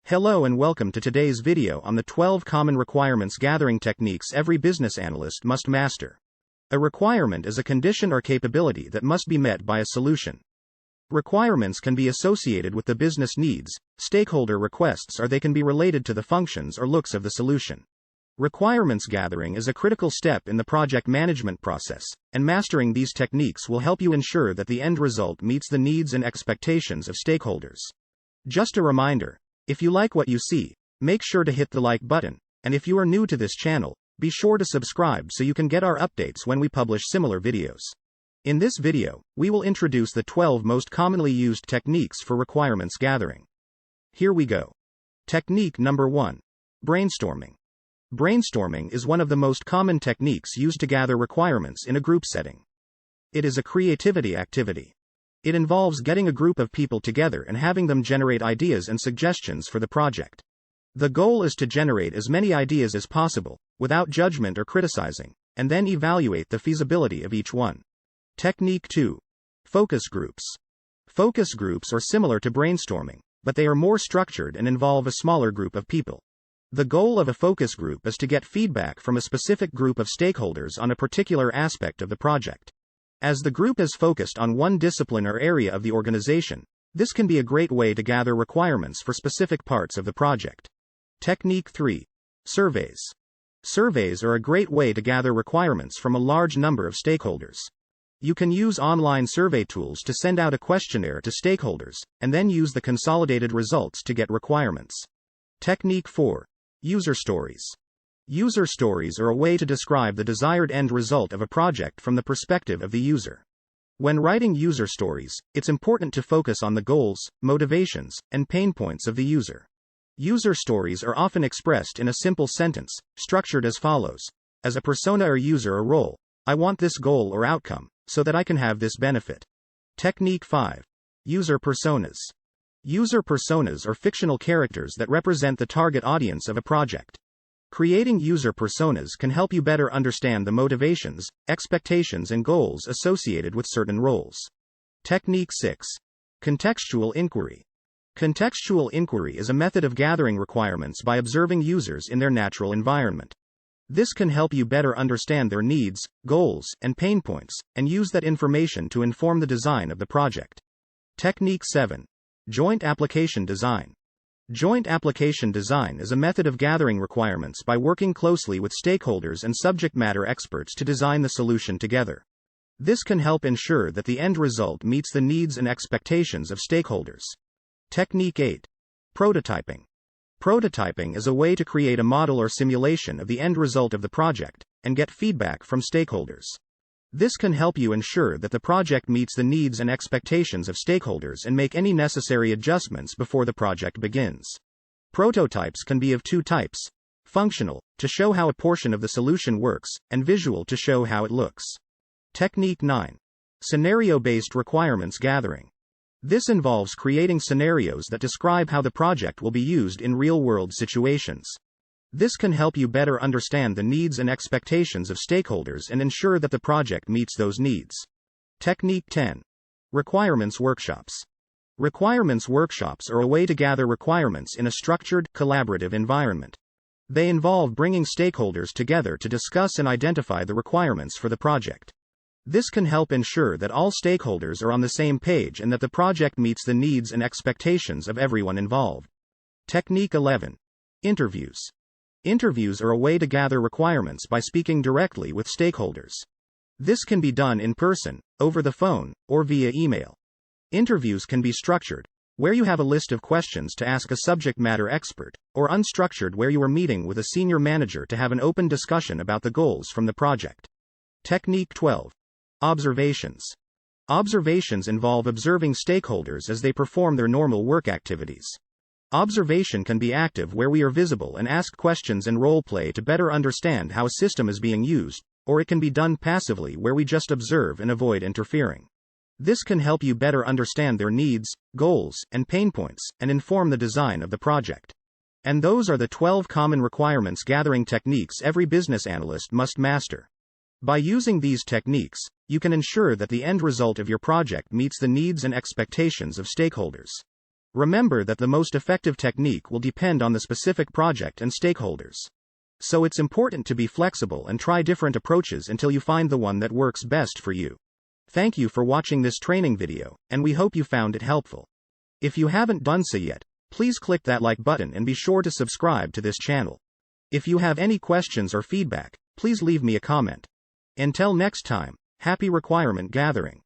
Hello and welcome to today's video on the 12 common requirements gathering techniques every business analyst must master. A requirement is a condition or capability that must be met by a solution. Requirements can be associated with the business needs, stakeholder requests, or they can be related to the functions or looks of the solution. Requirements gathering is a critical step in the project management process, and mastering these techniques will help you ensure that the end result meets the needs and expectations of stakeholders. Just a reminder, if you like what you see, make sure to hit the like button, and if you are new to this channel, be sure to subscribe so you can get our updates when we publish similar videos. In this video, we will introduce the 12 most commonly used techniques for requirements gathering. Here we go. Technique number 1. Brainstorming. Brainstorming is one of the most common techniques used to gather requirements in a group setting. It is a creativity activity. It involves getting a group of people together and having them generate ideas and suggestions for the project. The goal is to generate as many ideas as possible, without judgment or criticizing, and then evaluate the feasibility of each one. Technique 2. Focus groups. Focus groups are similar to brainstorming, but they are more structured and involve a smaller group of people. The goal of a focus group is to get feedback from a specific group of stakeholders on a particular aspect of the project. As the group is focused on one discipline or area of the organization, this can be a great way to gather requirements for specific parts of the project. Technique 3. Surveys. Surveys are a great way to gather requirements from a large number of stakeholders. You can use online survey tools to send out a questionnaire to stakeholders, and then use the consolidated results to get requirements. Technique 4. User stories. User stories are a way to describe the desired end result of a project from the perspective of the user. When writing user stories, it's important to focus on the goals, motivations, and pain points of the user. User stories are often expressed in a simple sentence, structured as follows. As a persona or user or role, I want this goal or outcome, so that I can have this benefit. Technique 5. User personas. User personas are fictional characters that represent the target audience of a project. Creating user personas can help you better understand the motivations, expectations, and goals associated with certain roles. Technique 6. Contextual Inquiry. Contextual inquiry is a method of gathering requirements by observing users in their natural environment. This can help you better understand their needs, goals, and pain points, and use that information to inform the design of the project. Technique 7. Joint application design. Joint application design is a method of gathering requirements by working closely with stakeholders and subject matter experts to design the solution together. This can help ensure that the end result meets the needs and expectations of stakeholders. Technique 8. Prototyping. Prototyping is a way to create a model or simulation of the end result of the project, and get feedback from stakeholders. This can help you ensure that the project meets the needs and expectations of stakeholders and make any necessary adjustments before the project begins. Prototypes can be of two types: functional, to show how a portion of the solution works, and visual to show how it looks. Technique 9. Scenario-based requirements gathering. This involves creating scenarios that describe how the project will be used in real-world situations. This can help you better understand the needs and expectations of stakeholders and ensure that the project meets those needs. Technique 10. Requirements workshops. Requirements workshops are a way to gather requirements in a structured, collaborative environment. They involve bringing stakeholders together to discuss and identify the requirements for the project. This can help ensure that all stakeholders are on the same page and that the project meets the needs and expectations of everyone involved. Technique 11. Interviews. Interviews are a way to gather requirements by speaking directly with stakeholders. This can be done in person, over the phone, or via email. Interviews can be structured, where you have a list of questions to ask a subject matter expert, or unstructured, where you are meeting with a senior manager to have an open discussion about the goals from the project. Technique 12. Observations. Observations involve observing stakeholders as they perform their normal work activities. Observation can be active, where we are visible and ask questions and role play to better understand how a system is being used, or it can be done passively, where we just observe and avoid interfering. This can help you better understand their needs, goals, and pain points, and inform the design of the project. And those are the 12 common requirements gathering techniques every business analyst must master. By using these techniques, you can ensure that the end result of your project meets the needs and expectations of stakeholders. Remember that the most effective technique will depend on the specific project and stakeholders. So it's important to be flexible and try different approaches until you find the one that works best for you. Thank you for watching this training video, and we hope you found it helpful. If you haven't done so yet, please click that like button and be sure to subscribe to this channel. If you have any questions or feedback, please leave me a comment. Until next time, happy requirement gathering.